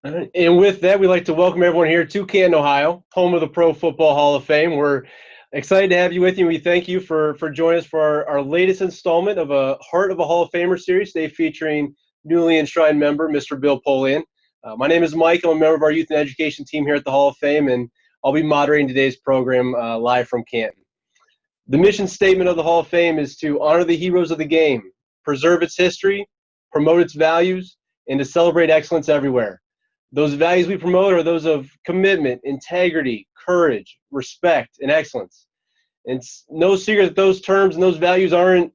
All right. And with that, we'd like to welcome everyone here to Canton, Ohio, home of the Pro Football Hall of Fame. We're excited to have you with you. We thank you for joining us for our latest installment of a Heart of a Hall of Famer series, today featuring newly enshrined member, Mr. Bill Polian. My name is Mike. I'm a member of our youth and education team here at the Hall of Fame, and I'll be moderating today's program live from Canton. The mission statement of the Hall of Fame is to honor the heroes of the game, preserve its history, promote its values, and to celebrate excellence everywhere. Those values we promote are those of commitment, integrity, courage, respect, and excellence. And it's no secret that those terms and those values aren't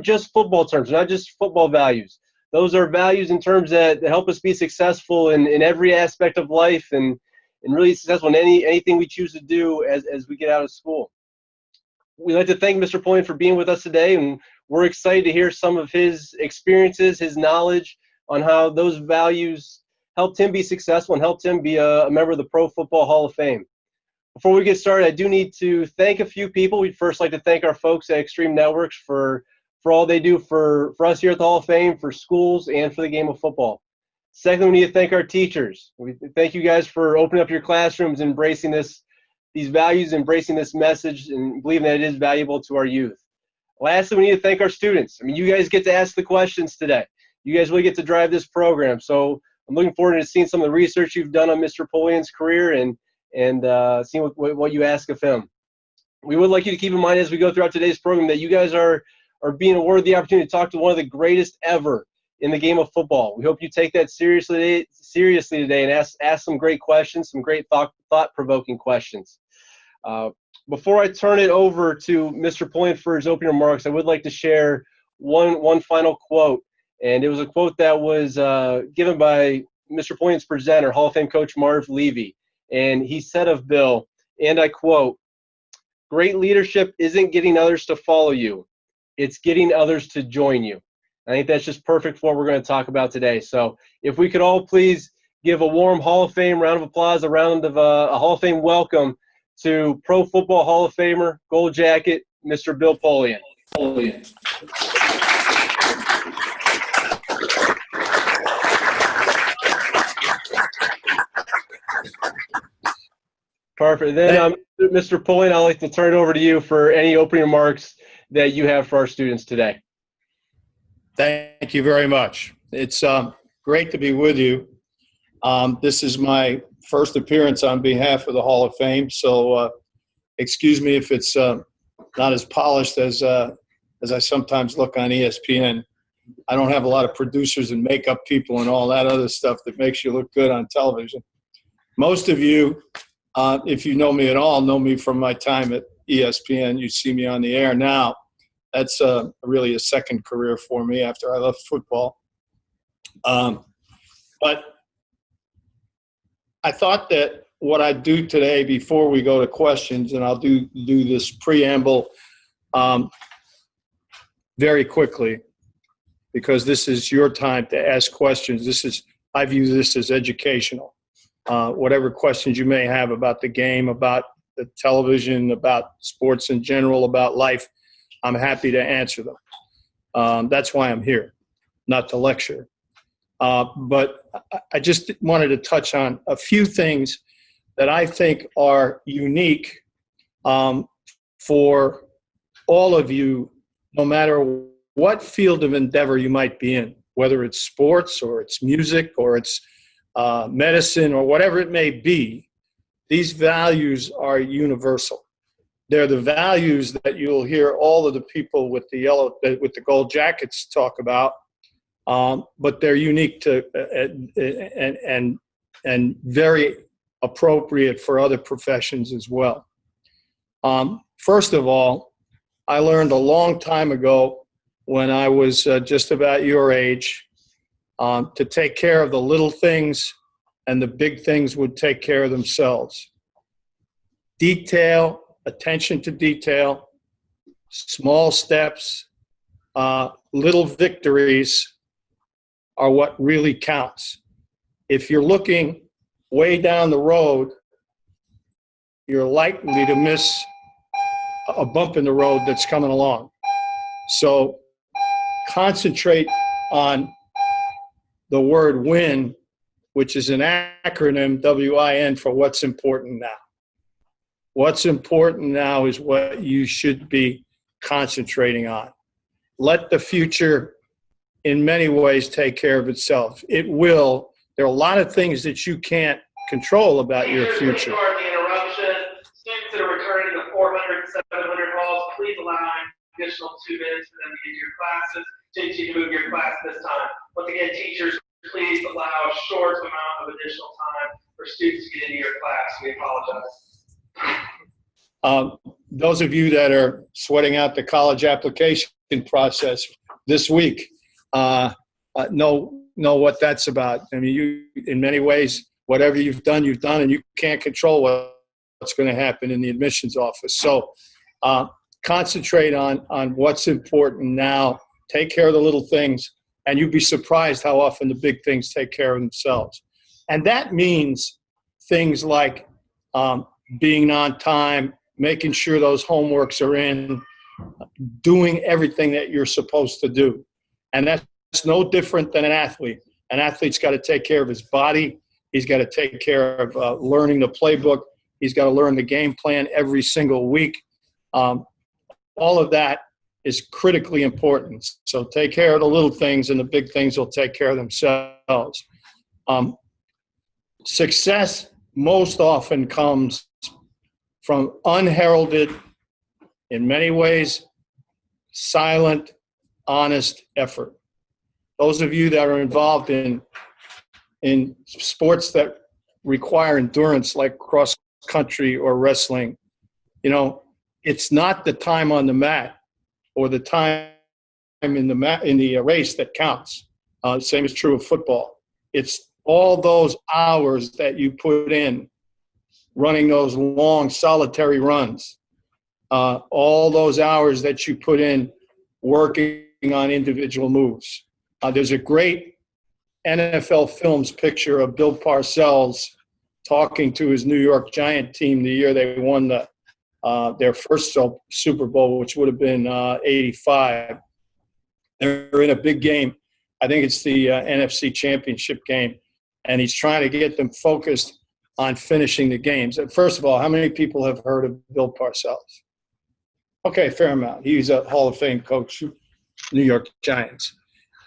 just football terms, not just football values. Those are values in terms that help us be successful in every aspect of life and really successful in anything we choose to do as we get out of school. We'd like to thank Mr. Polian for being with us today, and we're excited to hear some of his experiences, his knowledge on how those values helped him be successful and helped him be a member of the Pro Football Hall of Fame. Before we get started, I do need to thank a few people. We'd first like to thank our folks at Extreme Networks for all they do for us here at the Hall of Fame, for schools, and for the game of football. Secondly, we need to thank our teachers. We thank you guys for opening up your classrooms, embracing these values, embracing this message, and believing that it is valuable to our youth. Lastly, we need to thank our students. I mean, you guys get to ask the questions today. You guys really get to drive this program. So I'm looking forward to seeing some of the research you've done on Mr. Polian's career and seeing what you ask of him. We would like you to keep in mind as we go throughout today's program that you guys are being awarded the opportunity to talk to one of the greatest ever in the game of football. We hope you take that seriously today and ask some great questions, some great thought-provoking questions. Before I turn it over to Mr. Polian for his opening remarks, I would like to share one final quote. And it was a quote that was given by Mr. Polian's presenter, Hall of Fame coach Marv Levy. And he said of Bill, and I quote, "Great leadership isn't getting others to follow you. It's getting others to join you." I think that's just perfect for what we're going to talk about today. So if we could all please give a warm Hall of Fame round of applause, a round of a Hall of Fame welcome to Pro Football Hall of Famer, Gold Jacket, Mr. Bill Polian. Perfect. Then, Mr. Polian, I'd like to turn it over to you for any opening remarks that you have for our students today. Thank you very much. It's great to be with you. This is my first appearance on behalf of the Hall of Fame, so excuse me if it's not as polished as I sometimes look on ESPN. I don't have a lot of producers and makeup people and all that other stuff that makes you look good on television. Most of you, if you know me at all, know me from my time at ESPN. You see me on the air now. That's really a second career for me after I left football. But I thought that what I'd do today before we go to questions, and I'll do this preamble very quickly, because this is your time to ask questions. I view this as educational. Whatever questions you may have about the game, about the television, about sports in general, about life, I'm happy to answer them. That's why I'm here, not to lecture. But I just wanted to touch on a few things that I think are unique for all of you, no matter what field of endeavor you might be in, whether it's sports or it's music or it's medicine or whatever it may be. These values are universal. They're the values that you'll hear all of the people with the gold jackets talk about, but they're unique to and very appropriate for other professions as well. First of all, I learned a long time ago when I was just about your age to take care of the little things, and the big things would take care of themselves. Detail, attention to detail, small steps, little victories are what really counts. If you're looking way down the road, you're likely to miss a bump in the road that's coming along. So concentrate on the word win which is an acronym, WIN, for what's important now. What's important now is what you should be concentrating on. Let the future, in many ways, take care of itself. It will. There are a lot of things that you can't control about your future. The interruption. Students that are returning to 400, 700 calls, please allow an additional 2 minutes for them to get to your classes, to move your class this time. Once again, teachers, please allow a short amount of additional time for students to get into your class. We apologize. Those of you that are sweating out the college application process this week know what that's about. I mean, you, in many ways, whatever you've done, and you can't control what's going to happen in the admissions office. So concentrate on what's important now. Take care of the little things, and you'd be surprised how often the big things take care of themselves. And that means things like being on time, making sure those homeworks are in, doing everything that you're supposed to do. And that's no different than an athlete. An athlete's got to take care of his body. He's got to take care of learning the playbook. He's got to learn the game plan every single week. All of that is critically important. So take care of the little things, and the big things will take care of themselves. Success most often comes from unheralded, in many ways, silent, honest effort. Those of you that are involved in sports that require endurance, like cross country or wrestling, it's not the time on the mat or the time in the race that counts. Same is true of football. It's all those hours that you put in running those long solitary runs, all those hours that you put in working on individual moves. There's a great NFL Films picture of Bill Parcells talking to his New York Giant team the year they won their first Super Bowl, which would have been '85. They're in a big game. I think it's the NFC Championship game, and he's trying to get them focused on finishing the games. First of all, how many people have heard of Bill Parcells? Okay, fair amount. He's a Hall of Fame coach, New York Giants.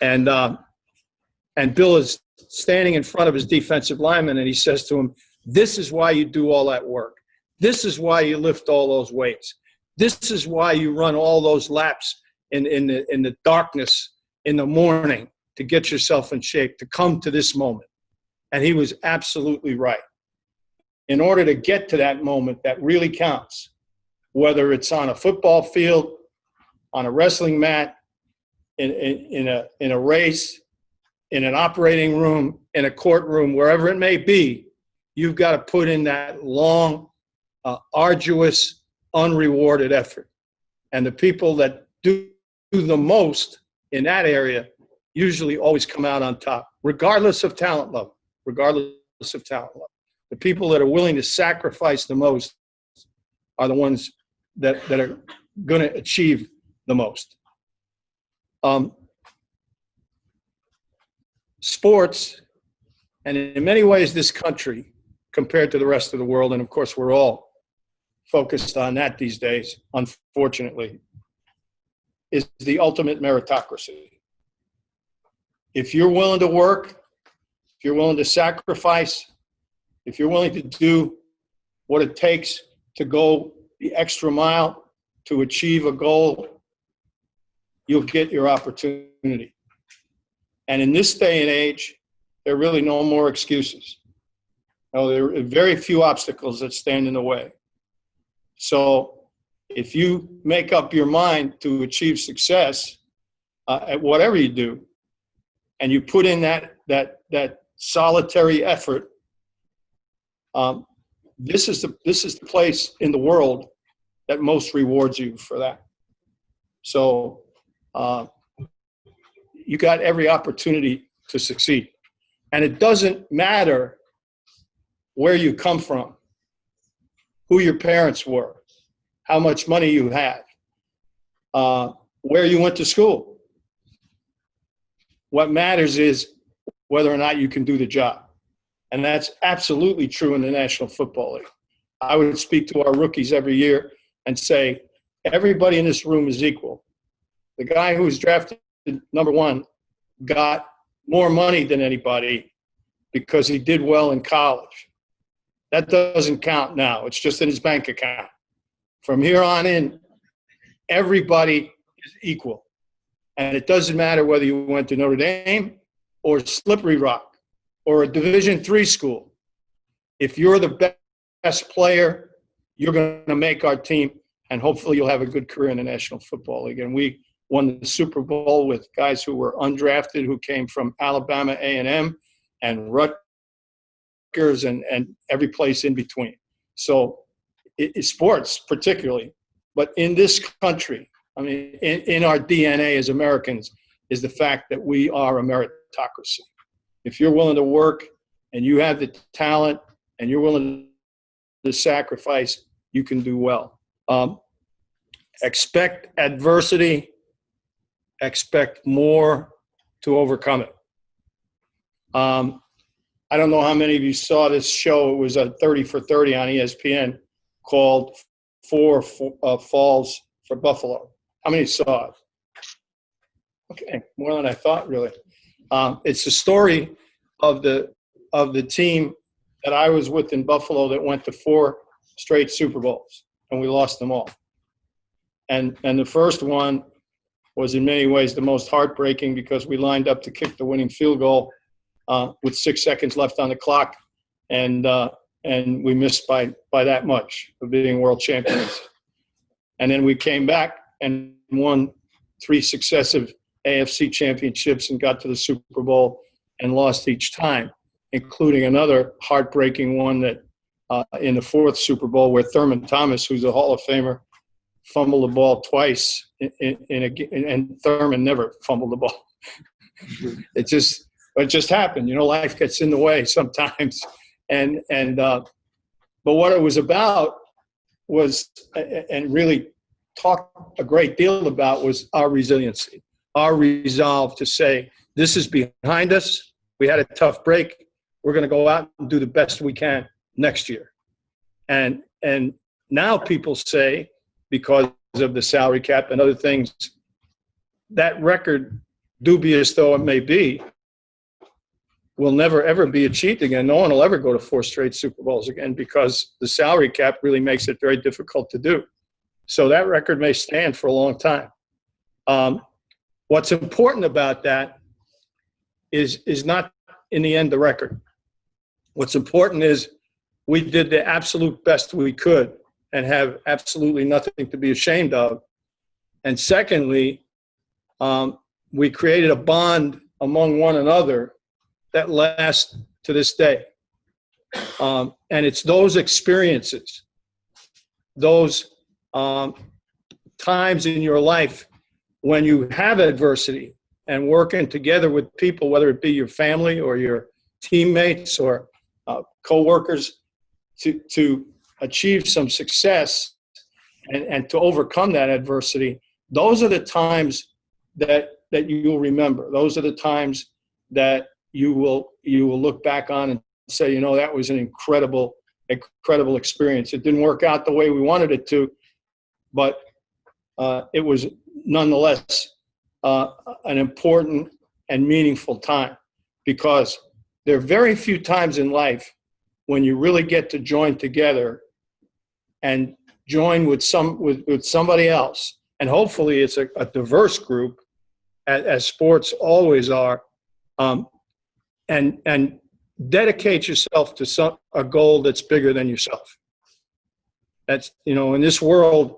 And Bill is standing in front of his defensive lineman, and he says to him, "This is why you do all that work. This is why you lift all those weights. This is why you run all those laps in the darkness in the morning to get yourself in shape, to come to this moment." And he was absolutely right. In order to get to that moment that really counts, whether it's on a football field, on a wrestling mat, in a race, in an operating room, in a courtroom, wherever it may be, you've got to put in that long, arduous, unrewarded effort. And the people that do the most in that area usually always come out on top, regardless of talent level. The people that are willing to sacrifice the most are the ones that are going to achieve the most. Sports, and in many ways this country, compared to the rest of the world, and of course we're all focused on that these days, unfortunately, is the ultimate meritocracy. If you're willing to work, if you're willing to sacrifice, if you're willing to do what it takes to go the extra mile to achieve a goal, you'll get your opportunity. And in this day and age, there are really no more excuses. There are very few obstacles that stand in the way. So if you make up your mind to achieve success at whatever you do, and you put in that solitary effort, this is the place in the world that most rewards you for that. So you got every opportunity to succeed. And it doesn't matter where you come from, who your parents were, how much money you had, where you went to school. What matters is whether or not you can do the job. And that's absolutely true in the National Football League. I would speak to our rookies every year and say, everybody in this room is equal. The guy who was drafted number 1 got more money than anybody because he did well in college. That doesn't count now. It's just in his bank account. From here on in, everybody is equal. And it doesn't matter whether you went to Notre Dame or Slippery Rock or a Division III school. If you're the best player, you're going to make our team, and hopefully you'll have a good career in the National Football League. And we won the Super Bowl with guys who were undrafted, who came from Alabama A&M and Rutgers and every place in between. So sports particularly, but in this country, I mean, in our DNA as Americans, is the fact that we are a meritocracy. If you're willing to work and you have the talent and you're willing to sacrifice, you can do well. Expect adversity, expect more to overcome it. I don't know how many of you saw this show. It was a 30 for 30 on ESPN called Four Falls for Buffalo. How many saw it? Okay, more than I thought, really. It's the story of the team that I was with in Buffalo that went to 4 straight Super Bowls, and we lost them all. And the first one was in many ways the most heartbreaking because we lined up to kick the winning field goal with 6 seconds left on the clock, and we missed by that much of being world champions. And then we came back and won 3 successive AFC championships and got to the Super Bowl and lost each time, including another heartbreaking one that in the 4th Super Bowl where Thurman Thomas, who's a Hall of Famer, fumbled the ball twice and Thurman never fumbled the ball. It just happened. You know, life gets in the way sometimes. But what it was about was, and really talked a great deal about, was our resiliency, our resolve to say, this is behind us. We had a tough break. We're going to go out and do the best we can next year. And now people say, because of the salary cap and other things, that record, dubious though it may be, will never, ever be achieved again. No one will ever go to 4 straight Super Bowls again because the salary cap really makes it very difficult to do. So that record may stand for a long time. What's important about that is not, in the end, the record. What's important is we did the absolute best we could and have absolutely nothing to be ashamed of. And secondly, we created a bond among one another that lasts to this day. And it's those experiences, those times in your life when you have adversity and working together with people, whether it be your family or your teammates or coworkers, to achieve some success and to overcome that adversity. Those are the times that you'll remember. Those are the times that you will look back on and say, you know, that was an incredible experience. It didn't work out the way we wanted it to, but it was nonetheless an important and meaningful time, because there are very few times in life when you really get to join together and join with somebody else. And hopefully it's a diverse group, as sports always are, and dedicate yourself to a goal that's bigger than yourself. That's, you know, in this world,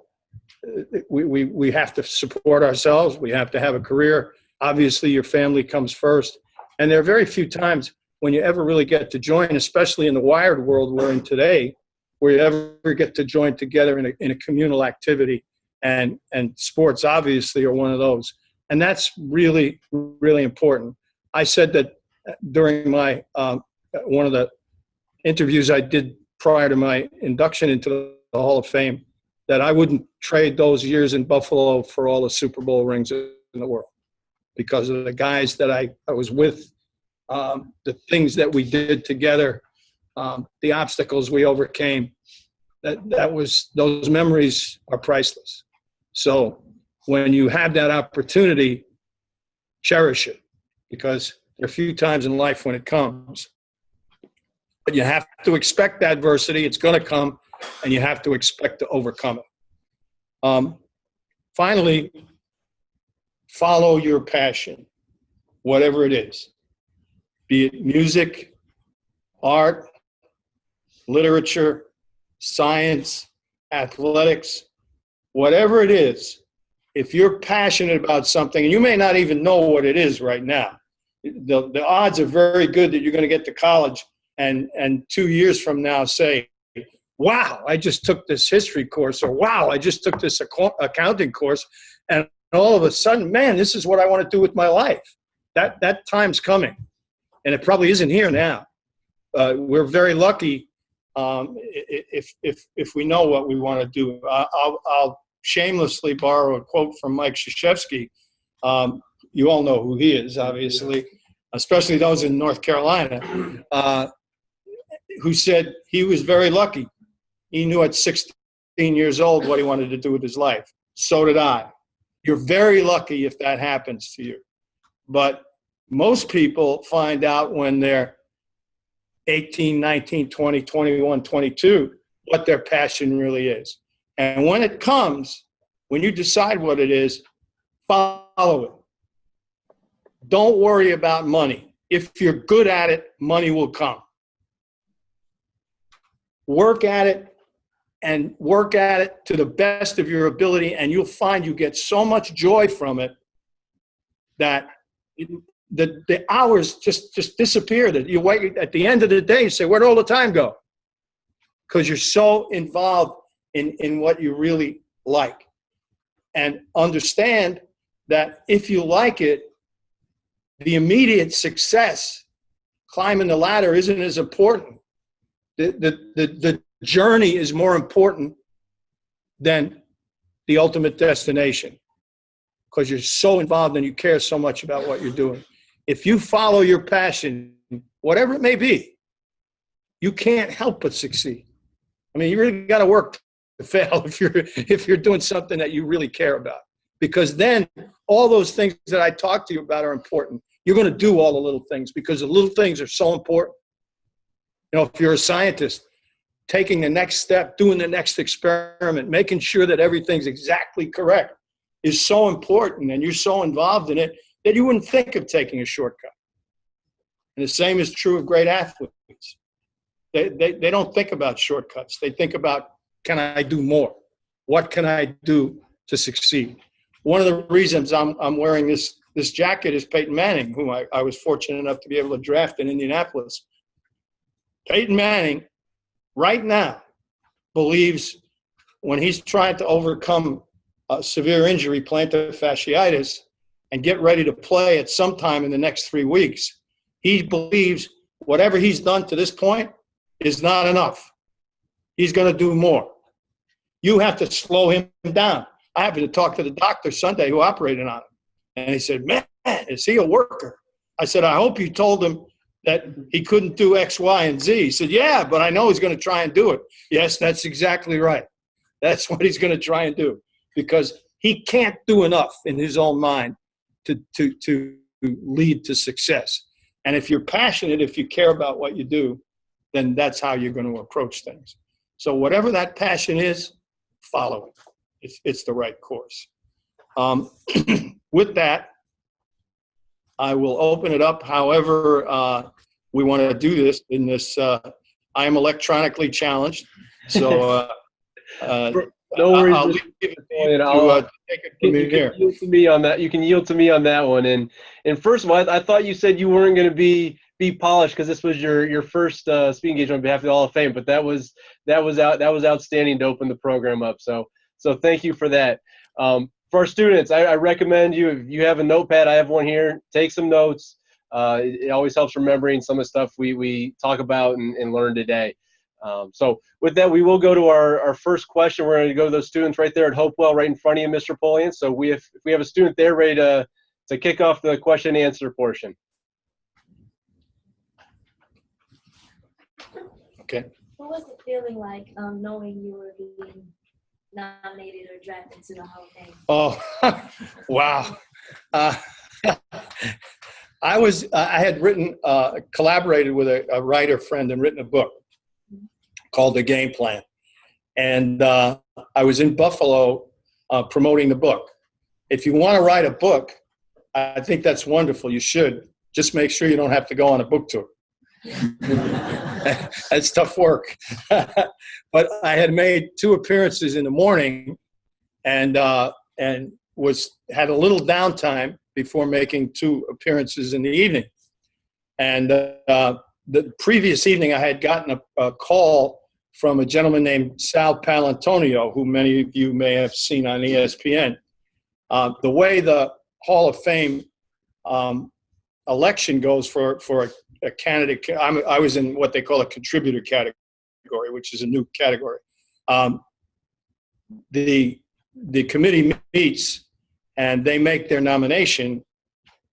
we have to support ourselves. We have to have a career. Obviously, your family comes first. And there are very few times when you ever really get to join, especially in the wired world we're in today, where you ever get to join together in a communal activity. And sports, obviously, are one of those. And that's really, really important. I said that during my one of the interviews I did prior to my induction into the Hall of Fame, that I wouldn't trade those years in Buffalo for all the Super Bowl rings in the world, because of the guys that I was with, the things that we did together, the obstacles we overcame. Those memories are priceless. So when you have that opportunity, cherish it, because there are a few times in life when it comes. But you have to expect adversity. It's going to come, and you have to expect to overcome it. Finally, follow your passion, whatever it is, be it music, art, literature, science, athletics, whatever it is. If you're passionate about something, and you may not even know what it is right now, the odds are very good that you're going to get to college and 2 years from now say, wow, I just took this history course, or wow, I just took this accounting course, and all of a sudden, man, this is what I want to do with my life. That time's coming, and it probably isn't here now. We're very lucky if we know what we want to do. I'll shamelessly borrow a quote from Mike Krzyzewski. You all know who he is, obviously, especially those in North Carolina, who said he was very lucky. He knew at 16 years old what he wanted to do with his life. So did I. You're very lucky if that happens to you. But most people find out when they're 18, 19, 20, 21, 22, what their passion really is. And when it comes, when you decide what it is, follow it. Don't worry about money. If you're good at it, money will come. Work at it, and work at it to the best of your ability, and you'll find you get so much joy from it that the hours just disappear. That you wait at the end of the day, you say, where'd all the time go? Because you're so involved in what you really like. And understand that if you like it, the immediate success, climbing the ladder, isn't as important. The journey is more important than the ultimate destination, because you're so involved and you care so much about what you're doing. If you follow your passion, whatever it may be, you can't help but succeed. I mean, you really got to work to fail if you're doing something that you really care about, because then all those things that I talked to you about are important. You're going to do all the little things because the little things are so important. You know, if you're a scientist, taking the next step, doing the next experiment, making sure that everything's exactly correct is so important, and you're so involved in it that you wouldn't think of taking a shortcut. And the same is true of great athletes. They don't think about shortcuts. They think about, can I do more? What can I do to succeed? One of the reasons I'm wearing this jacket is Peyton Manning, whom I was fortunate enough to be able to draft in Indianapolis. Peyton Manning, right now, believes when he's trying to overcome a severe injury, plantar fasciitis, and get ready to play at some time in the next 3 weeks, he believes whatever he's done to this point is not enough. He's going to do more. You have to slow him down. I happened to talk to the doctor Sunday who operated on him, and he said, man, is he a worker? I said, I hope you told him that he couldn't do X, Y, and Z. He said, yeah, but I know he's going to try and do it. Yes, that's exactly right. That's what he's going to try and do, because he can't do enough in his own mind to lead to success. And if you're passionate, if you care about what you do, then that's how you're going to approach things. So whatever that passion is, follow it. It's the right course. With that, I will open it up however we want to do this in this. I am electronically challenged, so no worries. I'll leave it to take it from here. Yield to me on that. You can yield to me on that one. And first of all, I thought you said you weren't going to be polished because this was your first speaking engagement on behalf of the Hall of Fame, but that was outstanding to open the program up. So thank you for that. For our students, I recommend you, if you have a notepad, I have one here, take some notes. It always helps remembering some of the stuff we talk about and learn today. So with that, we will go to our first question. We're going to go to those students right there at Hopewell, right in front of you, Mr. Polian. So if we have a student there ready to kick off the question and answer portion. Okay. What was it feeling like knowing you were being nominated or drafted to the Hall of Fame? Oh, wow. Uh, I had collaborated with a writer friend and written a book called The Game Plan. And I was in Buffalo promoting the book. If you want to write a book, I think that's wonderful. You should. Just make sure you don't have to go on a book tour. That's tough work. But I had made 2 appearances in the morning and had a little downtime before making 2 appearances in the evening. And the previous evening, I had gotten a call from a gentleman named Sal Palantonio, who many of you may have seen on ESPN. The way the Hall of Fame election goes for a candidate, I was in what they call a contributor category, which is a new category. The committee meets and they make their nomination,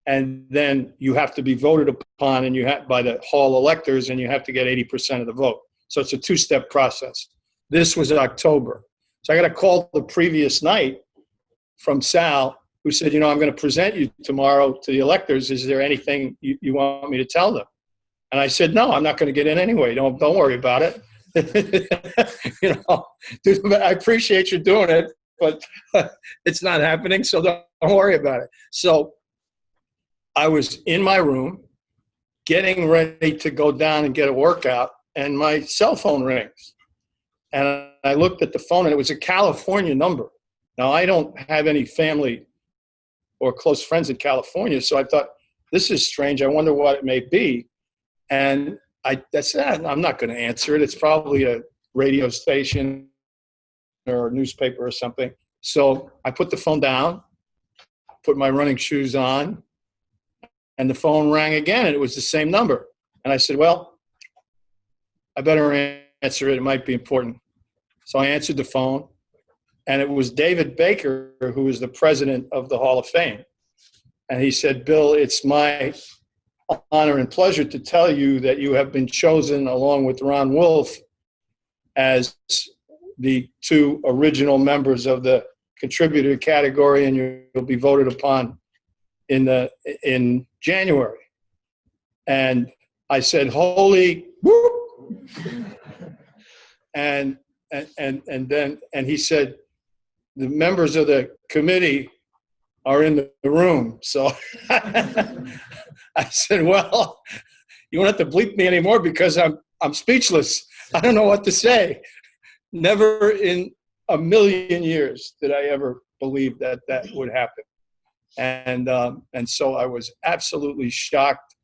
and then you have to be voted upon by the hall electors, and you have to get 80% of the vote. So it's a 2-step process. This was October. So I got a call the previous night from Sal, who said, I'm going to present you tomorrow to the electors. Is there anything you want me to tell them? And I said, no, I'm not going to get in anyway. Don't worry about it. Dude, I appreciate you doing it, but it's not happening, so don't worry about it. So I was in my room getting ready to go down and get a workout, and my cell phone rings. And I looked at the phone, and it was a California number. Now, I don't have any family or close friends in California, so I thought, this is strange. I wonder what it may be. And I said, I'm not going to answer it. It's probably a radio station or a newspaper or something. So I put the phone down, put my running shoes on, and the phone rang again, and it was the same number. And I said, well, I better answer it. It might be important. So I answered the phone, and it was David Baker, who is the president of the Hall of Fame. And he said, Bill, it's my honor and pleasure to tell you that you have been chosen, along with Ron Wolf, as the 2 original members of the contributor category, and you'll be voted upon in January. And I said, holy whoop. And he said, the members of the committee are in the room. So I said, well, you won't have to bleep me anymore because I'm speechless. I don't know what to say. Never in a million years did I ever believe that would happen. And so I was absolutely shocked,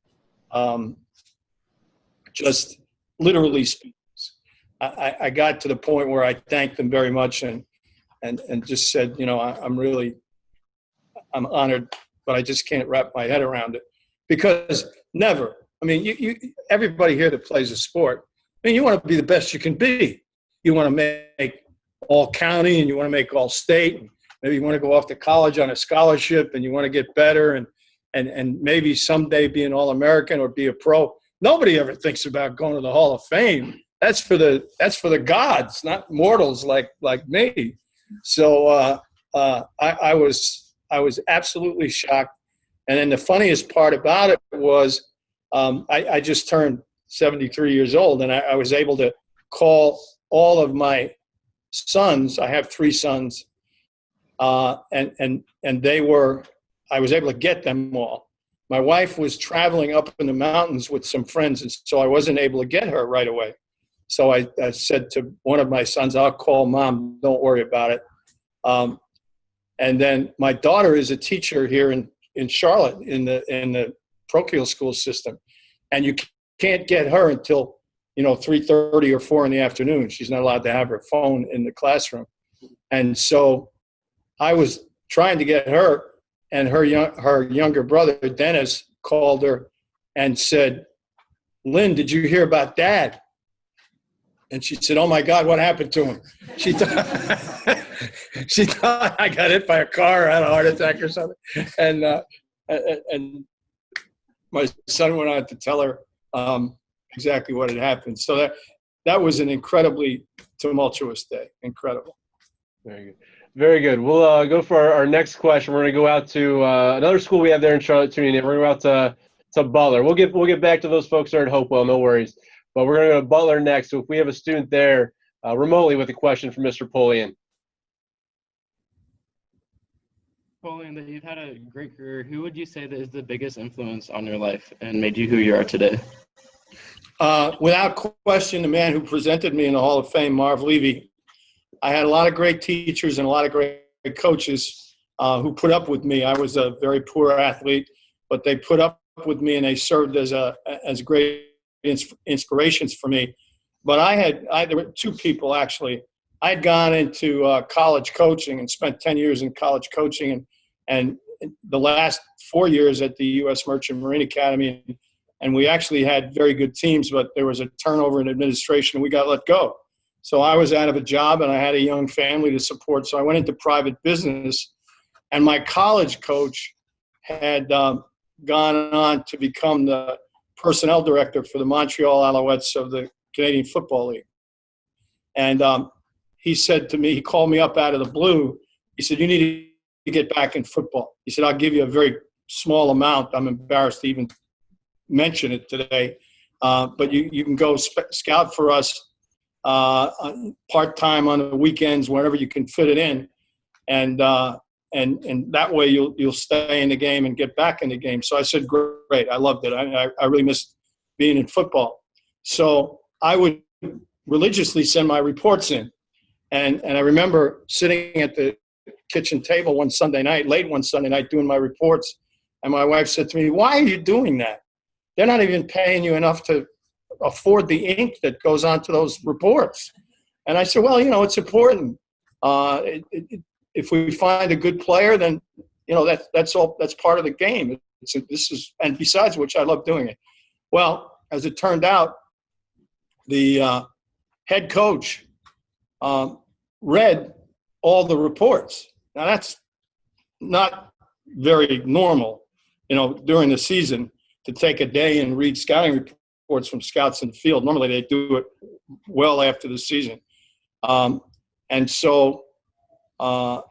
just literally speechless. I got to the point where I thanked them very much and just said, I'm honored, but I just can't wrap my head around it. Because never, everybody here that plays a sport, you want to be the best you can be. You want to make all county, and you want to make all state, and maybe you want to go off to college on a scholarship, and you want to get better, and maybe someday be an All-American or be a pro. Nobody ever thinks about going to the Hall of Fame. That's for the gods, not mortals like me. So I was absolutely shocked. And then the funniest part about it was I just turned 73 years old, and I was able to call all of my sons. I have 3 sons, and I was able to get them all. My wife was traveling up in the mountains with some friends, and so I wasn't able to get her right away. So I said to one of my sons, I'll call Mom, don't worry about it. And then my daughter is a teacher here in Charlotte in the parochial school system. And you can't get her until, 3:30 or 4 in the afternoon. She's not allowed to have her phone in the classroom. And so I was trying to get her, and her younger brother, Dennis, called her and said, Lynn, did you hear about Dad? And she said, oh my God, what happened to him? She thought I got hit by a car or had a heart attack or something. And my son went on to tell her exactly what had happened. So that was an incredibly tumultuous day. Incredible. Very good. Very good. We'll go for our next question. We're going to go out to another school we have there in Charlotte tuning in. We're going to go out to Butler. We'll get back to those folks that are at Hopewell. No worries. But we're going to go to Butler next. So if we have a student there remotely with a question for Mr. Polian. Polian, that you've had a great career. Who would you say that is the biggest influence on your life and made you who you are today? Without question, the man who presented me in the Hall of Fame, Marv Levy. I had a lot of great teachers and a lot of great coaches who put up with me. I was a very poor athlete, but they put up with me and they served as great inspirations for me. But there were two people actually. I'd gone into college coaching and spent 10 years in college coaching and the last 4 years at the U.S. Merchant Marine Academy. And we actually had very good teams, but there was a turnover in administration and we got let go. So I was out of a job and I had a young family to support. So I went into private business, and my college coach had gone on to become the personnel director for the Montreal Alouettes of the Canadian Football League. And he said to me, he called me up out of the blue. He said, "You need to get back in football." He said, "I'll give you a very small amount. I'm embarrassed to even mention it today. But you can go scout for us part-time on the weekends, whenever you can fit it in. And that way you'll stay in the game and get back in the game." So I said, "Great." I loved it. I really missed being in football. So I would religiously send my reports in. And I remember sitting at the kitchen table late one Sunday night, doing my reports. And my wife said to me, "Why are you doing that? They're not even paying you enough to afford the ink that goes onto those reports." And I said, "Well, it's important. If we find a good player, then, that's all. That's part of the game. And besides which, I love doing it." Well, as it turned out, the head coach read all the reports. Now, that's not very normal, during the season, to take a day and read scouting reports from scouts in the field. Normally, they do it well after the season. And so about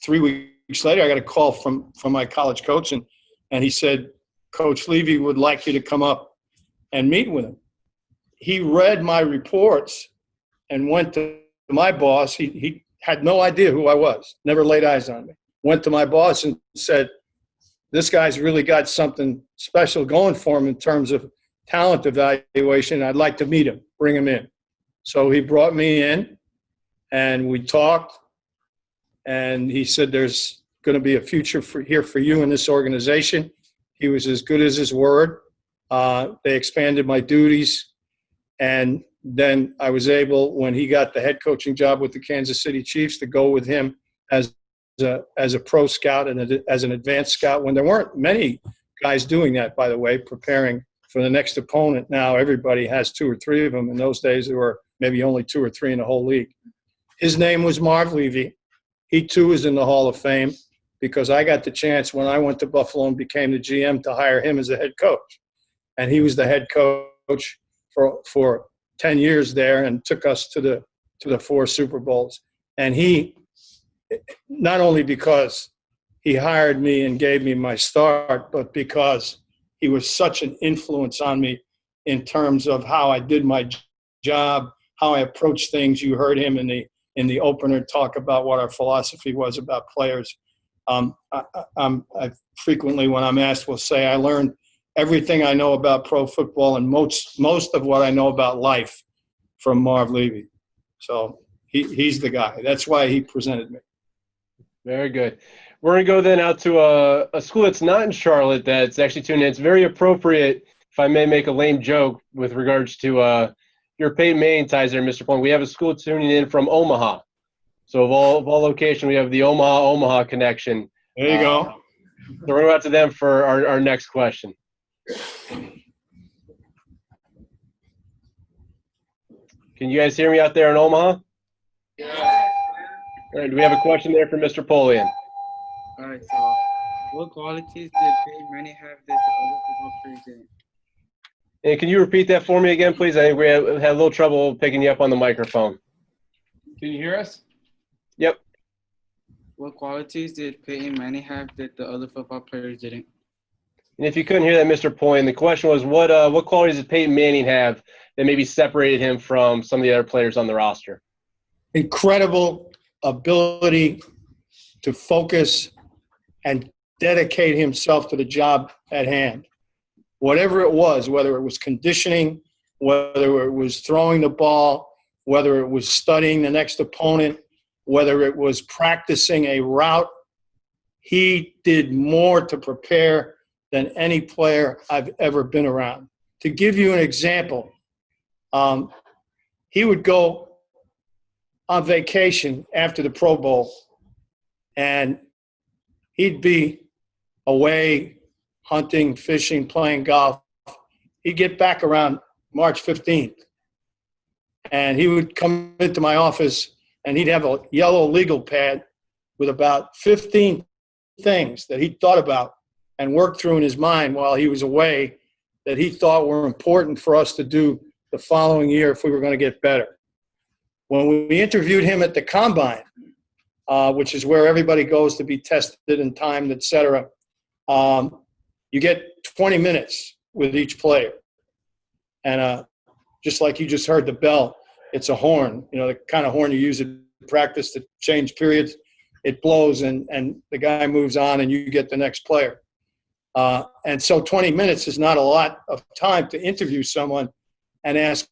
3 weeks later, I got a call from my college coach, and he said, "Coach Levy would like you to come up and meet with him." He read my reports and went to my boss. He had no idea who I was, never laid eyes on me. Went to my boss and said, "This guy's really got something special going for him in terms of talent evaluation. I'd like to meet him, bring him in." So he brought me in, and we talked, and he said, "There's going to be a future here for you in this organization." He was as good as his word. They expanded my duties, and then I was able, when he got the head coaching job with the Kansas City Chiefs, to go with him as a pro scout and as an advanced scout, when there weren't many guys doing that, by the way, preparing for the next opponent. Now everybody has 2 or 3 of them. In those days, there were maybe only 2 or 3 in the whole league. His name was Marv Levy. He, too, is in the Hall of Fame because I got the chance when I went to Buffalo and became the GM to hire him as the head coach. And he was the head coach for 10 years there and took us to the 4 Super Bowls. And he, not only because he hired me and gave me my start, but because he was such an influence on me in terms of how I did my job, how I approached things. You heard him in the opener talk about what our philosophy was about players. I frequently, when I'm asked, will say I learned everything I know about pro football and most of what I know about life from Marv Levy. So he's the guy. That's why he presented me. Very good. We're going to go then out to a school that's not in Charlotte that's actually tuned in. It's very appropriate, if I may make a lame joke, with regards to your Peyton Manning ties there, Mr. Point. We have a school tuning in from Omaha. So of all locations, we have the Omaha connection. There you go. So we're going to go out to them for our next question. Can you guys hear me out there in Omaha? Yeah. All right, do we have a question there for Mr. Polian? All right, so what qualities did Peyton Manning have that the other football players didn't? And can you repeat that for me again, please? I think we had a little trouble picking you up on the microphone. Can you hear us? Yep. What qualities did Peyton Manning have that the other football players didn't? And if you couldn't hear that, Mr. Polian, the question was, what qualities did Peyton Manning have that maybe separated him from some of the other players on the roster? Incredible ability to focus and dedicate himself to the job at hand. Whatever it was, whether it was conditioning, whether it was throwing the ball, whether it was studying the next opponent, whether it was practicing a route, he did more to prepare than any player I've ever been around. To give you an example, he would go on vacation after the Pro Bowl, and he'd be away hunting, fishing, playing golf. He'd get back around March 15th, and he would come into my office, and he'd have a yellow legal pad with about 15 things that he thought about and worked through in his mind while he was away that he thought were important for us to do the following year if we were going to get better. When we interviewed him at the Combine, which is where everybody goes to be tested and timed, et cetera, you get 20 minutes with each player. And just like you just heard the bell, it's a horn, the kind of horn you use in practice to change periods. It blows and the guy moves on and you get the next player. And so 20 minutes is not a lot of time to interview someone and ask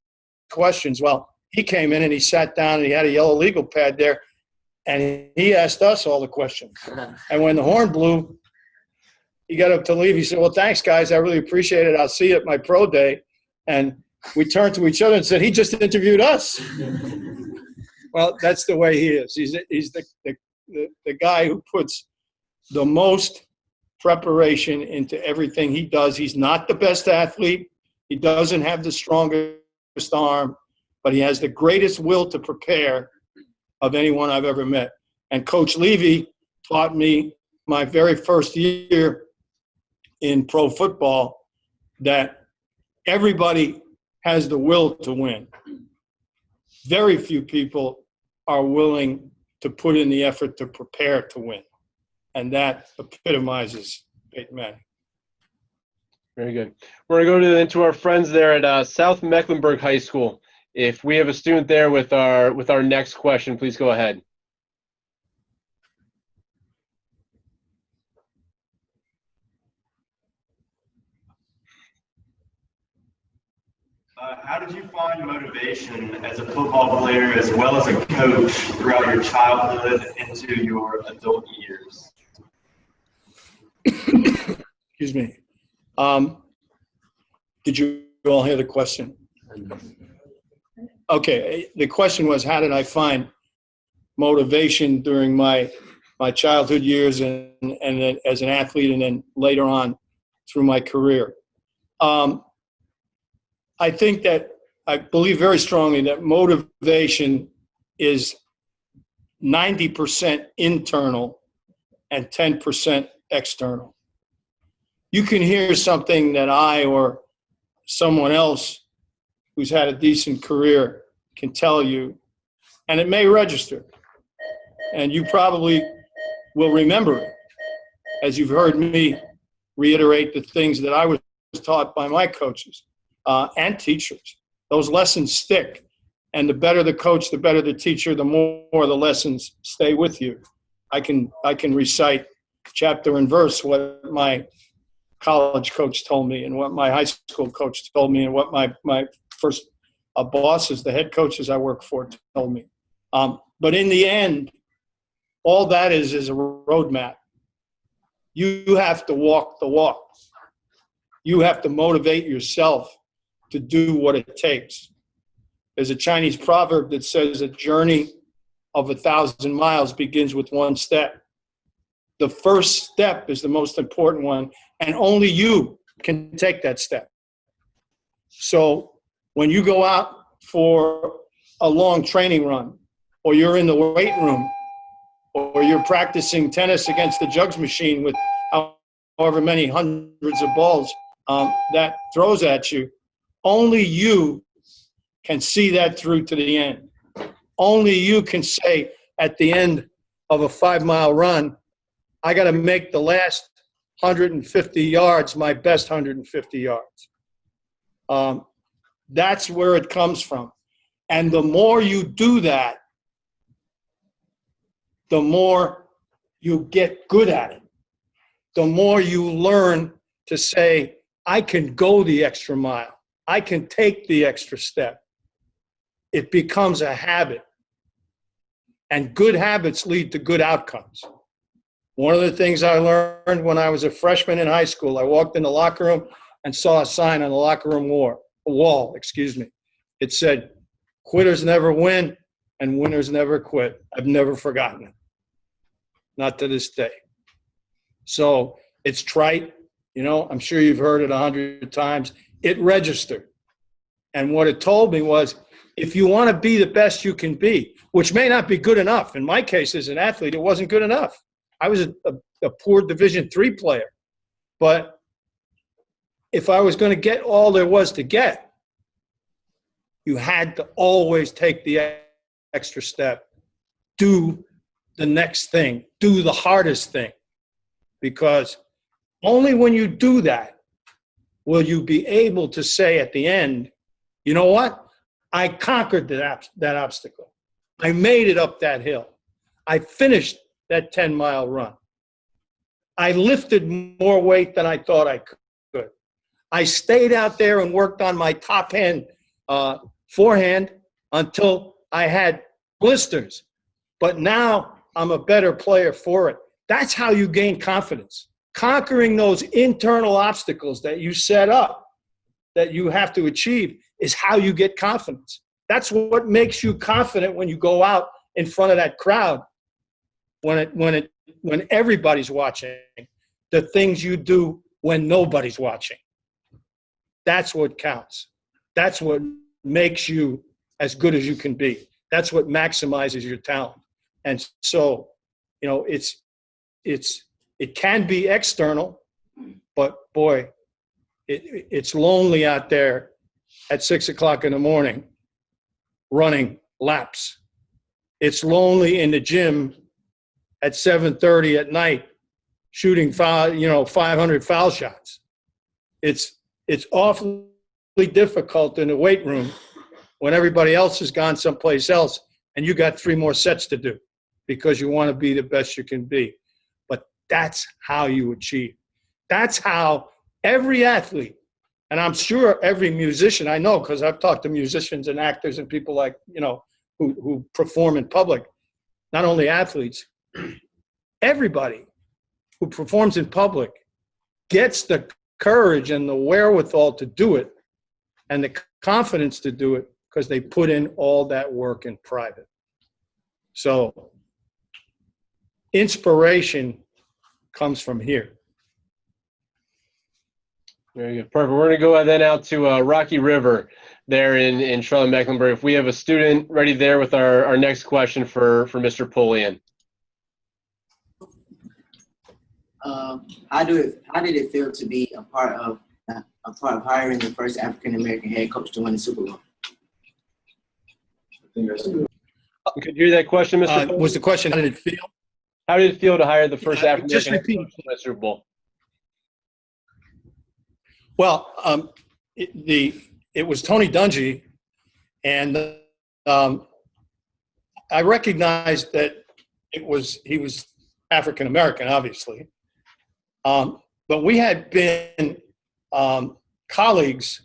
questions. Well, he came in and he sat down and he had a yellow legal pad there and he asked us all the questions. And when the horn blew, he got up to leave. He said, well, thanks, guys. I really appreciate it. I'll see you at my pro day. And we turned to each other and said, he just interviewed us. Well, that's the way he is. He's the guy who puts the most preparation into everything he does. He's not the best athlete. He doesn't have the strongest arm, but he has the greatest will to prepare of anyone I've ever met. And Coach Levy taught me my very first year in pro football that everybody has the will to win. Very few people are willing to put in the effort to prepare to win. And that epitomizes Peyton Manning. Very good. We're going to go into our friends there at South Mecklenburg High School. If we have a student there with our next question, please go ahead. How did you find motivation as a football player as well as a coach throughout your childhood into your adult years? Excuse me. Did you all hear the question? Okay. The question was, how did I find motivation during my childhood years and then as an athlete and then later on through my career? I think that I believe very strongly that motivation is 90% internal and 10% external. You can hear something that I or someone else who's had a decent career can tell you, and it may register, and you probably will remember it, as you've heard me reiterate the things that I was taught by my coaches and teachers. Those lessons stick, and the better the coach, the better the teacher, the more the lessons stay with you. I can recite chapter and verse what my college coach told me and what my high school coach told me and what my first bosses, the head coaches I work for, told me. But in the end, all that is a roadmap. You have to walk the walk. You have to motivate yourself to do what it takes. There's a Chinese proverb that says a journey of 1,000 miles begins with one step. The first step is the most important one, and only you can take that step. So when you go out for a long training run, or you're in the weight room, or you're practicing tennis against the jugs machine with however many hundreds of balls that throws at you, only you can see that through to the end. Only you can say at the end of a 5-mile run, I got to make the last 150 yards my best 150 yards. That's where it comes from. And the more you do that, the more you get good at it. The more you learn to say, I can go the extra mile. I can take the extra step. It becomes a habit. And good habits lead to good outcomes. One of the things I learned when I was a freshman in high school, I walked in the locker room and saw a sign on the locker room wall. It said, quitters never win and winners never quit. I've never forgotten it. Not to this day. So it's trite. You know, I'm sure you've heard it 100 times. It registered. And what it told me was, if you want to be the best you can be, which may not be good enough. In my case, as an athlete, it wasn't good enough. I was a poor Division III player. But if I was going to get all there was to get, you had to always take the extra step, do the next thing, do the hardest thing. Because only when you do that will you be able to say at the end, you know what? I conquered that obstacle. I made it up that hill. I finished that 10-mile run. I lifted more weight than I thought I could. I stayed out there and worked on my top hand forehand until I had blisters. But now I'm a better player for it. That's how you gain confidence. Conquering those internal obstacles that you set up, that you have to achieve, is how you get confidence. That's what makes you confident when you go out in front of that crowd, when everybody's watching, the things you do when nobody's watching. That's what counts. That's what makes you as good as you can be. That's what maximizes your talent. And so, you know, it can be external, but boy, it's lonely out there at 6 o'clock in the morning running laps. It's lonely in the gym at 7:30 at night shooting 500 foul shots. It's awfully difficult in the weight room when everybody else has gone someplace else and you got 3 more sets to do because you want to be the best you can be. But that's how you achieve. That's how every athlete, and I'm sure every musician I know, because I've talked to musicians and actors and people like, who perform in public, not only athletes, everybody who performs in public gets the courage and the wherewithal to do it and the confidence to do it because they put in all that work in private. So inspiration comes from here. Very good. Perfect. We're going to go then out to Rocky River there in Charlotte-Mecklenburg. If we have a student ready there with our next question for Mr. Polian. How did it feel to be a part of hiring the first African American head coach to win the Super Bowl? Could you hear that question, Mr. Polian? Was the question, how did it feel? How did it feel to hire the first African American head coach to win the Super Bowl? Well, it was Tony Dungy, and I recognized that he was African American, obviously, but we had been colleagues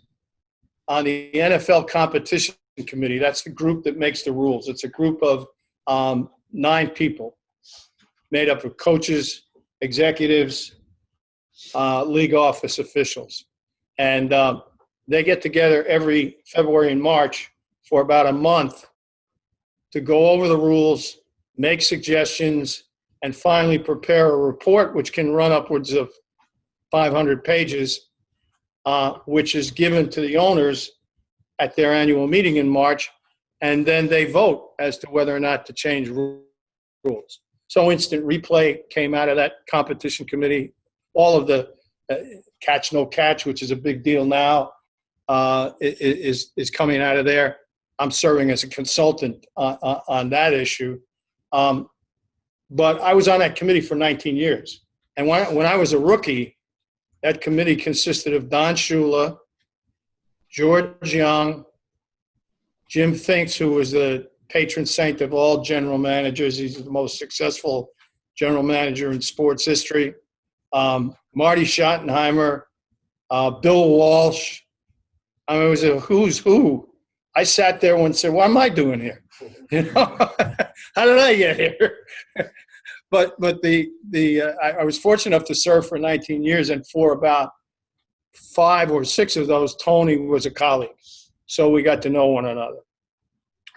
on the NFL competition committee. That's the group that makes the rules. It's a group of 9 people made up of coaches, executives, league office officials. And they get together every February and March for about a month to go over the rules, make suggestions, and finally prepare a report which can run upwards of 500 pages, which is given to the owners at their annual meeting in March, and then they vote as to whether or not to change rules. So instant replay came out of that competition committee. All of the catch, no catch, which is a big deal now, is coming out of there. I'm serving as a consultant on that issue. But I was on that committee for 19 years. And when I was a rookie, that committee consisted of Don Shula, George Young, Jim Finks, who was the patron saint of all general managers. He's the most successful general manager in sports history. Marty Schottenheimer, Bill Walsh. I mean, it was a who's who. I sat there and said, what am I doing here? You know, how did I get here? but I was fortunate enough to serve for 19 years, and for about 5 or 6 of those, Tony was a colleague. So we got to know one another.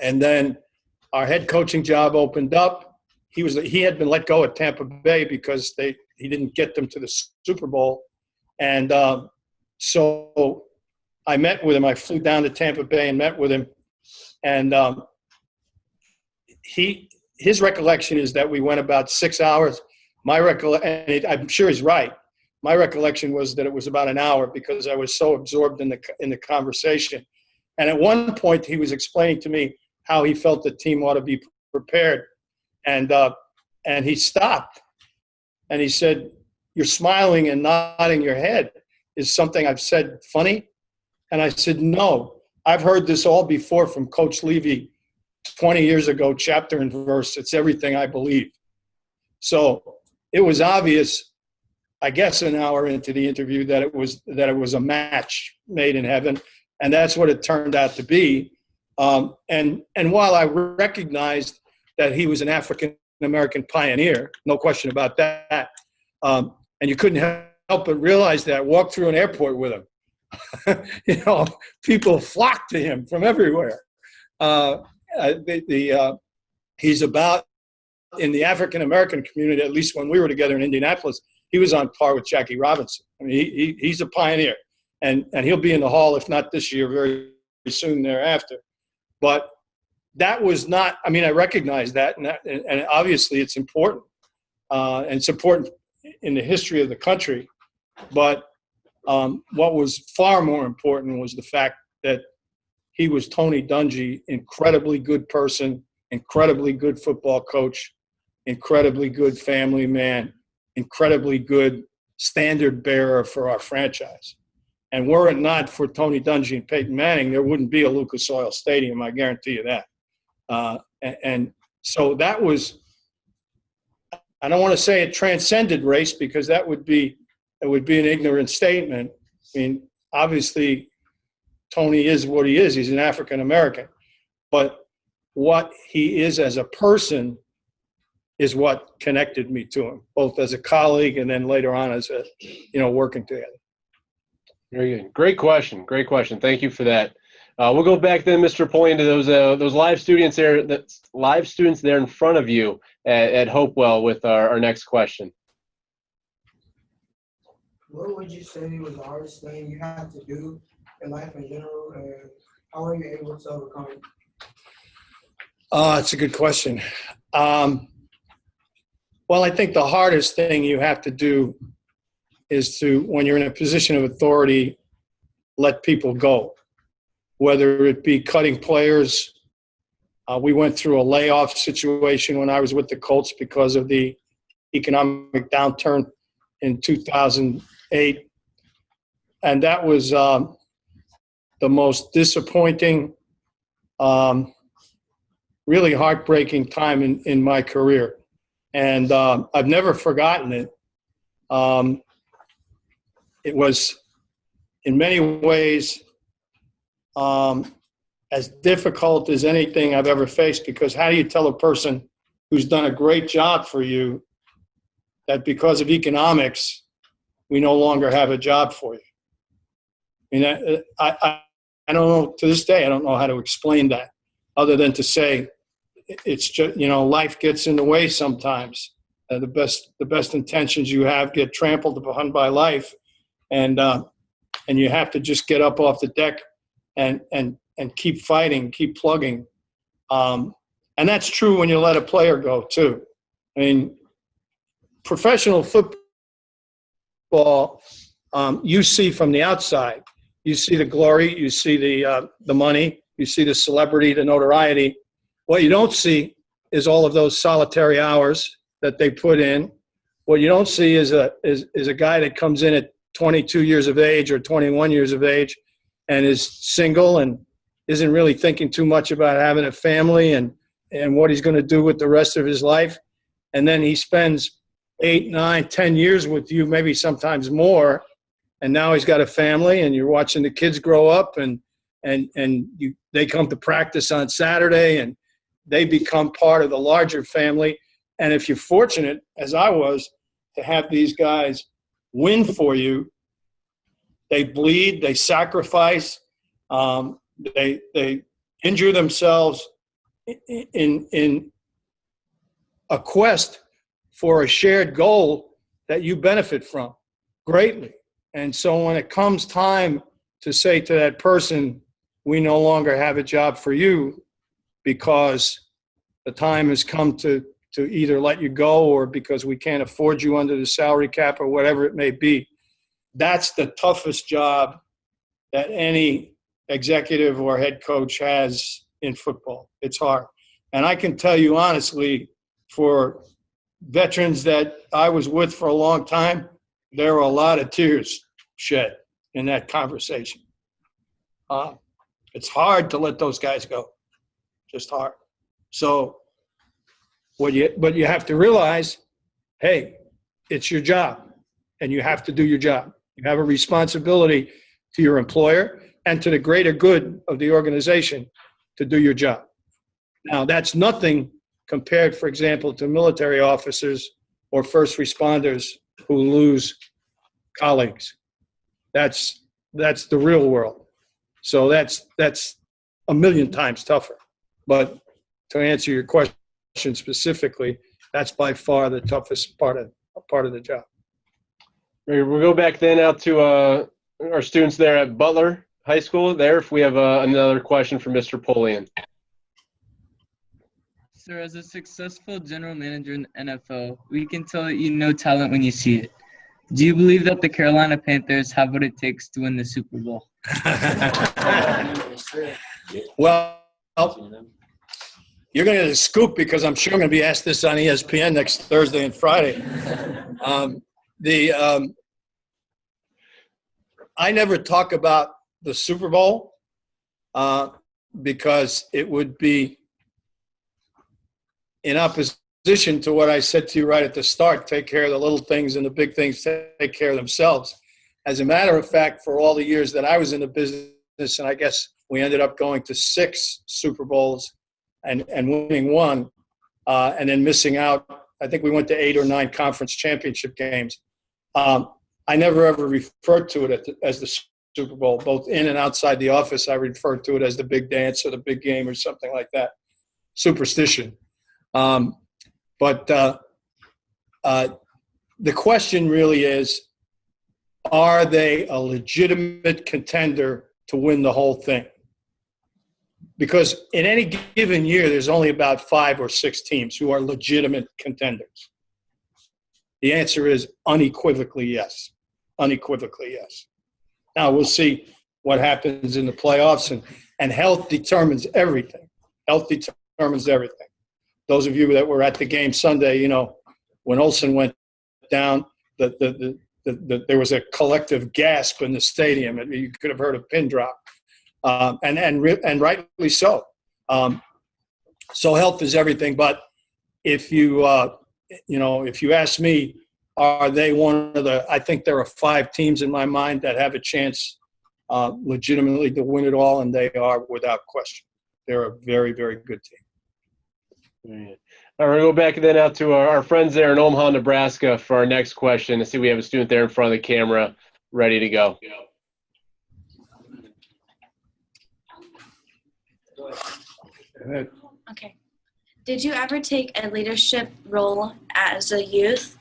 And then our head coaching job opened up. He had been let go at Tampa Bay because he didn't get them to the Super Bowl. And so I met with him. I flew down to Tampa Bay and met with him. And his recollection is that we went about 6 hours. And I'm sure he's right. My recollection was that it was about an hour because I was so absorbed in the conversation. And at one point, he was explaining to me how he felt the team ought to be prepared. And he stopped. And he said, "You're smiling and nodding your head. Is something I've said funny?" And I said, "No, I've heard this all before from Coach Levy 20 years ago, chapter and verse. It's everything I believe." So it was obvious, I guess, an hour into the interview that it was a match made in heaven, and that's what it turned out to be. And while I recognized that he was an African-American pioneer, no question about that, and you couldn't help but realize that. Walk through an airport with him. You know, people flocked to him from everywhere. He's about, in the African-American community, at least when we were together in Indianapolis, he was on par with Jackie Robinson. I mean, he's a pioneer, and he'll be in the Hall, if not this year, very soon thereafter. But that was not, I mean, I recognize that, and obviously it's important, and it's important in the history of the country. But what was far more important was the fact that he was Tony Dungy, incredibly good person, incredibly good football coach, incredibly good family man, incredibly good standard bearer for our franchise. And were it not for Tony Dungy and Peyton Manning, there wouldn't be a Lucas Oil Stadium, I guarantee you that. And so that was, I don't want to say it transcended race because it would be an ignorant statement. I mean, obviously, Tony is what he is. He's an African-American. But what he is as a person is what connected me to him, both as a colleague and then later on as working together. Very good. Great question. Great question. Thank you for that. We'll go back then, Mr. Polian, to those live students there in front of you at Hopewell with our next question. What would you say was the hardest thing you had to do in life in general, and how were you able to overcome it? It's a good question. Well, I think the hardest thing you have to do is to, when you're in a position of authority, let people go, whether it be cutting players. We went through a layoff situation when I was with the Colts because of the economic downturn in 2008. And that was the most disappointing, really heartbreaking time in my career. And I've never forgotten it. It was, in many ways, as difficult as anything I've ever faced, because how do you tell a person who's done a great job for you that because of economics, we no longer have a job for you? I mean, I don't know, to this day, I don't know how to explain that other than to say it's just, life gets in the way sometimes. The best intentions you have get trampled upon by life. And you have to just get up off the deck and keep fighting, keep plugging. And that's true when you let a player go too. I mean, professional football, you see from the outside. you see the glory, you see the money, you see the celebrity, the notoriety. What you don't see is all of those solitary hours that they put in. What you don't see is a guy that comes in at 22 years of age or 21 years of age and is single and isn't really thinking too much about having a family and what he's going to do with the rest of his life. And then he spends 8, 9, 10 years with you, maybe sometimes more. And now he's got a family and you're watching the kids grow up and they come to practice on Saturday and they become part of the larger family. And if you're fortunate, as I was, to have these guys win for you, they bleed, they sacrifice, they injure themselves in a quest for a shared goal that you benefit from greatly. And so when it comes time to say to that person, we no longer have a job for you because the time has come to either let you go or because we can't afford you under the salary cap or whatever it may be, that's the toughest job that any executive or head coach has in football. It's hard. And I can tell you honestly, for veterans that I was with for a long time, there were a lot of tears shed in that conversation. It's hard to let those guys go. Just hard. So, but you have to realize, hey, it's your job, and you have to do your job. You have a responsibility to your employer and to the greater good of the organization to do your job. Now, that's nothing compared, for example, to military officers or first responders who lose colleagues. That's the real world. So that's a million times tougher. But to answer your question specifically, that's by far the toughest part of the job. We'll go back then out to our students there at Butler High School. There, if we have another question for Mr. Polian. Sir, as a successful general manager in the NFL, we can tell that you know talent when you see it. Do you believe that the Carolina Panthers have what it takes to win the Super Bowl? Well, you're going to get a scoop because I'm sure I'm going to be asked this on ESPN next Thursday and Friday. I never talk about the Super Bowl because it would be in opposition to what I said to you right at the start. Take care of the little things and the big things take care of themselves. As a matter of fact, for all the years that I was in the business, and I guess we ended up going to 6 Super Bowls and winning 1 and then missing out. I think we went to 8 or 9 conference championship games. I never ever referred to it as the Super Bowl, both in and outside the office. I referred to it as the big dance or the big game or something like that. Superstition. But the question really is, are they a legitimate contender to win the whole thing? Because in any given year, there's only about 5 or 6 teams who are legitimate contenders. The answer is unequivocally yes. Unequivocally yes. Now, we'll see what happens in the playoffs, and health determines everything. Health determines everything. Those of you that were at the game Sunday, when Olsen went down, there was a collective gasp in the stadium. You could have heard a pin drop. And rightly so. So health is everything. But if you ask me, are they one of the? I think there are 5 teams in my mind that have a chance, legitimately to win it all, and they are without question. They're a very, very good team. All right, we'll go back then out to our friends there in Omaha, Nebraska for our next question. I see we have a student there in front of the camera ready to go. Okay. Did you ever take a leadership role as a youth?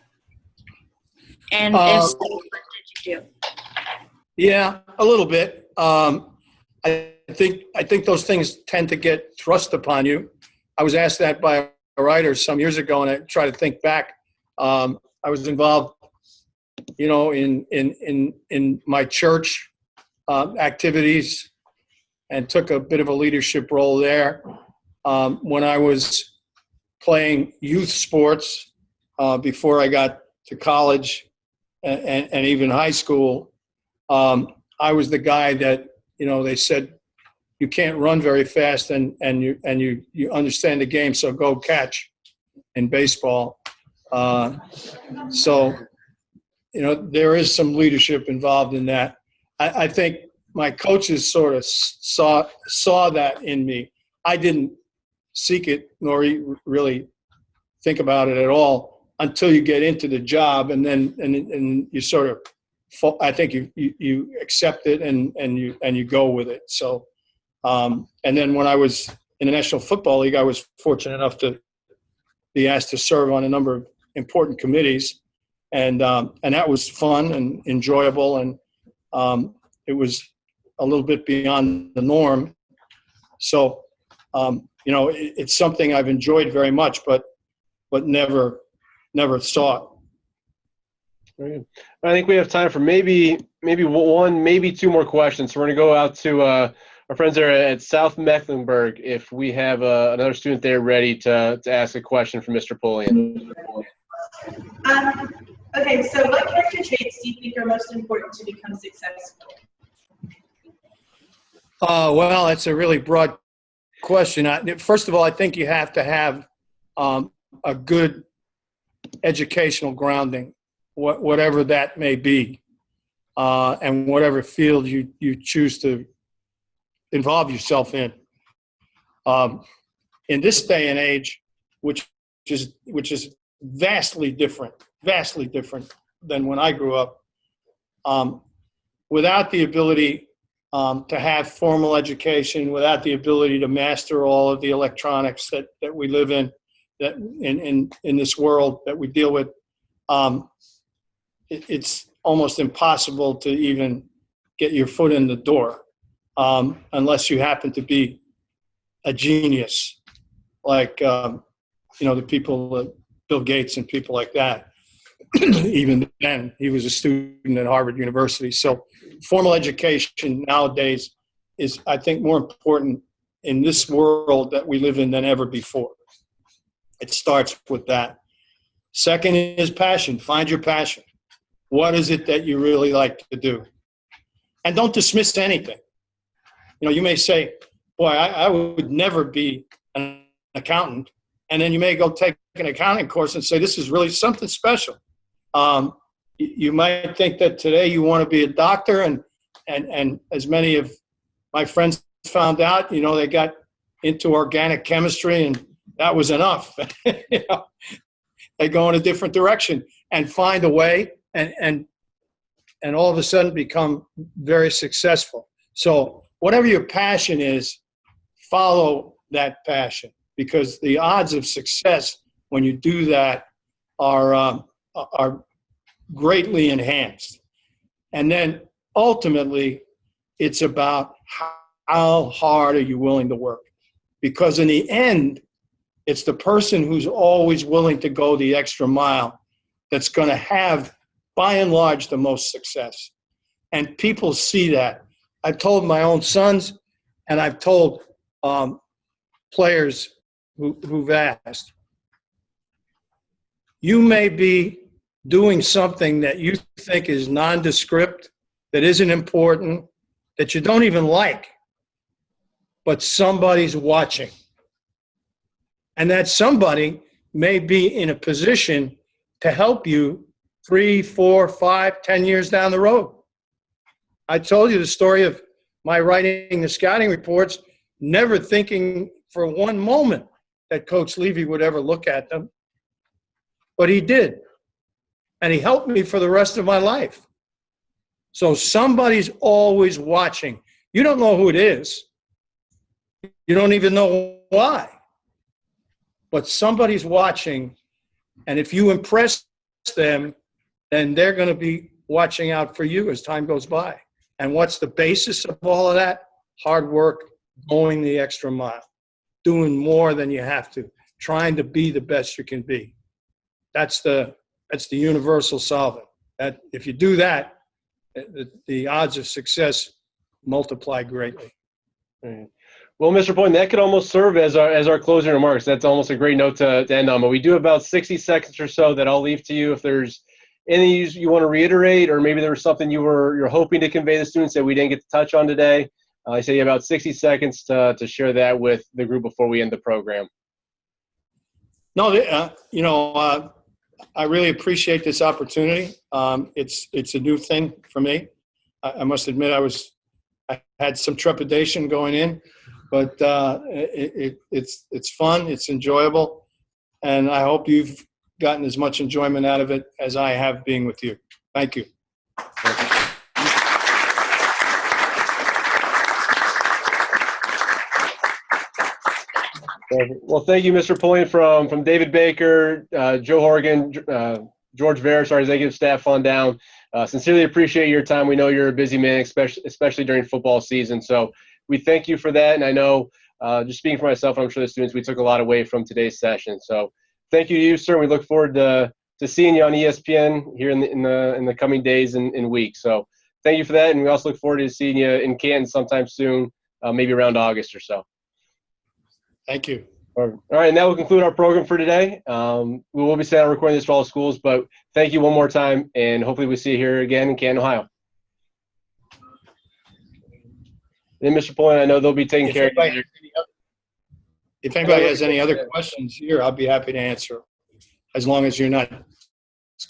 And if so, what did you do? Yeah, a little bit. I think those things tend to get thrust upon you. I was asked that by a writer some years ago, and I try to think back. I was involved, in my church activities and took a bit of a leadership role there. When I was playing youth sports before I got to college and even high school, I was the guy that, they said, you can't run very fast and you understand the game, so go catch in baseball. So, there is some leadership involved in that. I think my coaches sort of saw that in me. I didn't seek it nor really think about it at all until you get into the job, and then and you sort of, I think you accept it and you go with it. So, and then when I was in the National Football League, I was fortunate enough to be asked to serve on a number of important committees, and that was fun and enjoyable, and it was a little bit beyond the norm. So, it's something I've enjoyed very much, but never sought. Great. I think we have time for maybe one, maybe two more questions. So we're going to go out to our friends there at South Mecklenburg. If we have another student there ready to ask a question for Mr. Polian. Okay, so what character traits do you think are most important to become successful? Well, that's a really broad question. First of all, I think you have to have a good educational grounding, whatever that may be, and whatever field you choose to involve yourself in. In this day and age, which is vastly different than when I grew up, without the ability to have formal education, without the ability to master all of the electronics that we live in, that in this world that we deal with, it's almost impossible to even get your foot in the door unless you happen to be a genius, like the people, Bill Gates and people like that. Even then, he was a student at Harvard University. So formal education nowadays is, I think, more important in this world that we live in than ever before. It starts with that. Second is passion. Find your passion. What is it that you really like to do? And don't dismiss anything. You may say, boy, I would never be an accountant. And then you may go take an accounting course and say, this is really something special. You might think that today you want to be a doctor, and as many of my friends found out, they got into organic chemistry and that was enough. They go in a different direction and find a way and all of a sudden become very successful. So whatever your passion is, follow that passion, because the odds of success when you do that are greatly enhanced. And then ultimately, it's about how hard are you willing to work? Because in the end, it's the person who's always willing to go the extra mile that's going to have, by and large, the most success. And people see that. I've told my own sons, and I've told players who've asked, you may be doing something that you think is nondescript, that isn't important, that you don't even like, but somebody's watching. And that somebody may be in a position to help you 3, 4, 5, 10 years down the road. I told you the story of my writing the scouting reports, never thinking for one moment that Coach Levy would ever look at them. But he did. And he helped me for the rest of my life. So somebody's always watching. You don't know who it is. You don't even know why. But somebody's watching. And if you impress them, then they're going to be watching out for you as time goes by. And what's the basis of all of that? Hard work, going the extra mile, doing more than you have to, trying to be the best you can be. That's the universal solvent. That if you do that, the odds of success multiply greatly. Right. Well, Mr. Point, that could almost serve as our closing remarks. That's almost a great note to end on. But we do have about 60 seconds or so that I'll leave to you. If there's anything you want to reiterate, or maybe there was something you're hoping to convey to students that we didn't get to touch on today, I say you have about 60 seconds to share that with the group before we end the program. No, I really appreciate this opportunity. It's a new thing for me. I must admit I had some trepidation going in, but it's fun, it's enjoyable, and I hope you've gotten as much enjoyment out of it as I have being with you. Thank you. Well, thank you, Mr. Polian, from David Baker, Joe Horgan, George Veras, our executive staff on down. Sincerely appreciate your time. We know you're a busy man, especially during football season. So we thank you for that. And I know, just speaking for myself, I'm sure the students, we took a lot away from today's session. So thank you to you, sir. We look forward to seeing you on ESPN here in the coming days and weeks. So thank you for that. And we also look forward to seeing you in Canton sometime soon, maybe around August or so. Thank you. All right, and that will conclude our program for today. We will be sending out recording this for all schools, but thank you one more time, and hopefully we see you here again in Canton, Ohio. And Mr. Polian, I know they'll be taking care of you. If anybody has any other questions here, I'll be happy to answer, as long as you're not